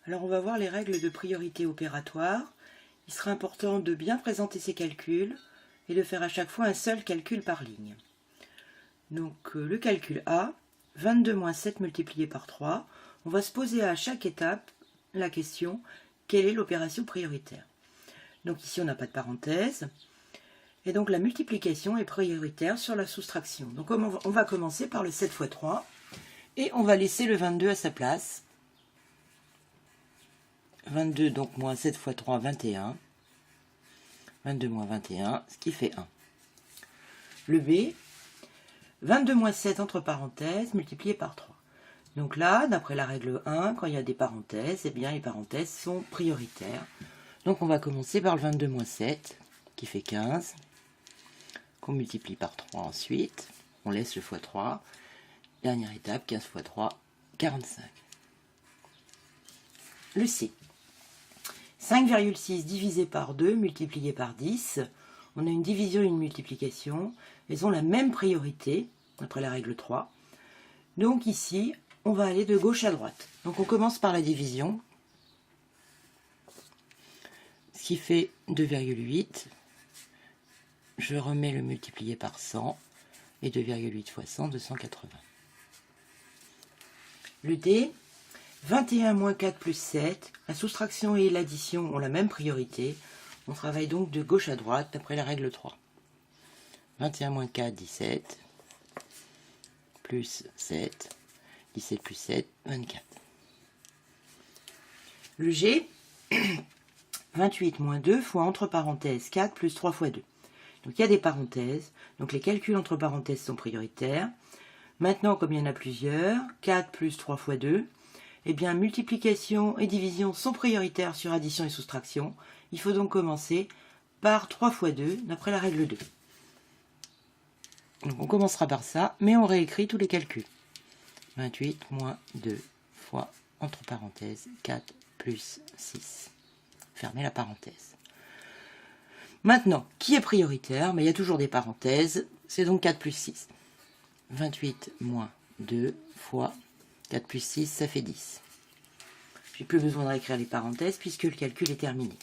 Alors on va voir les règles de priorité opératoire. Il sera important de bien présenter ces calculs et de faire à chaque fois un seul calcul par ligne. Donc le calcul A, 22 moins 7 multiplié par 3, on va se poser à chaque étape la question quelle est l'opération prioritaire. Donc ici on n'a pas de parenthèse, et donc la multiplication est prioritaire sur la soustraction. Donc on va commencer par le 7 fois 3, et on va laisser le 22 à sa place. 22 donc moins 7 fois 3, 21. 22 moins 21, ce qui fait 1. Le B, 22 moins 7 entre parenthèses multiplié par 3. Donc là, d'après la règle 1, quand il y a des parenthèses, eh bien les parenthèses sont prioritaires. Donc on va commencer par le 22 moins 7, qui fait 15, qu'on multiplie par 3 ensuite. On laisse le fois 3. Dernière étape, 15 fois 3, 45. Le C. 5,6 divisé par 2 multiplié par 10. On a une division et une multiplication. Elles ont la même priorité, après la règle 3. Donc ici, on va aller de gauche à droite. Donc on commence par la division, ce qui fait 2,8. Je remets le multiplié par 100, et 2,8 fois 100, 280. Le D, 21 moins 4 plus 7, la soustraction et l'addition ont la même priorité. On travaille donc de gauche à droite d'après la règle 3. 21 moins 4, 17, plus 7, 17 plus 7, 24. Le G, 28 moins 2 fois entre parenthèses 4 plus 3 fois 2. Donc il y a des parenthèses, donc les calculs entre parenthèses sont prioritaires. Maintenant, comme il y en a plusieurs, 4 plus 3 fois 2, eh bien multiplication et division sont prioritaires sur addition et soustraction. Il faut donc commencer par 3 fois 2, d'après la règle 2. Donc on commencera par ça, mais on réécrit tous les calculs. 28 moins 2 fois, entre parenthèses, 4 plus 6. Fermez la parenthèse. Maintenant, qui est prioritaire? Mais il y a toujours des parenthèses, c'est donc 4 plus 6. 28 moins 2 fois 4 plus 6, ça fait 10. J'ai plus besoin de réécrire les parenthèses puisque le calcul est terminé.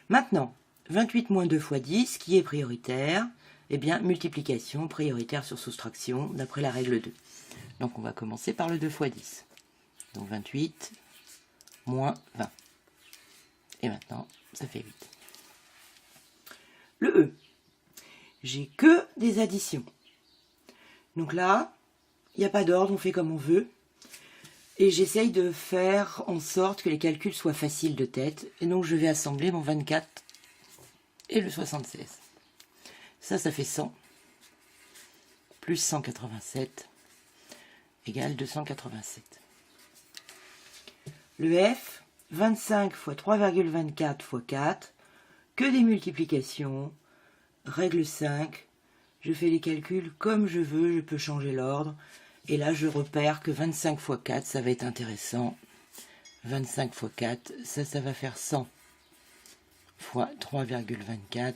Maintenant, 28 moins 2 fois 10, qui est prioritaire? Eh bien, multiplication prioritaire sur soustraction, d'après la règle 2. Donc on va commencer par le 2 fois 10. Donc 28 moins 20. Et maintenant, ça fait 8. Le E. J'ai que des additions. Donc là, il n'y a pas d'ordre, on fait comme on veut. Et j'essaye de faire en sorte que les calculs soient faciles de tête. Et donc je vais assembler mon 24 et le 76. Ça fait 100. Plus 187 égale 287. Le F, 25 fois 3,24 fois 4. Que des multiplications. Règle 5. Je fais les calculs comme je veux, je peux changer l'ordre. Et là, je repère que 25 fois 4, ça va être intéressant. 25 fois 4, ça va faire 100 fois 3,24,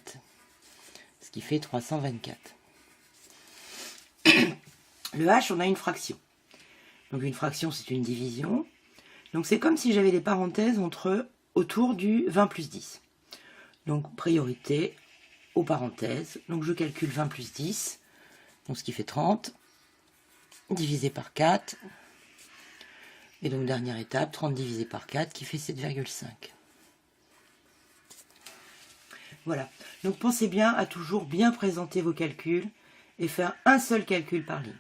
ce qui fait 324. Le H, on a une fraction. Donc une fraction, c'est une division. Donc c'est comme si j'avais des parenthèses autour du 20 plus 10. Donc priorité aux parenthèses. Donc je calcule 20 plus 10, donc ce qui fait 30. Divisé par 4. Et donc dernière étape, 30 divisé par 4 qui fait 7,5. Voilà. Donc pensez bien à toujours bien présenter vos calculs et faire un seul calcul par ligne.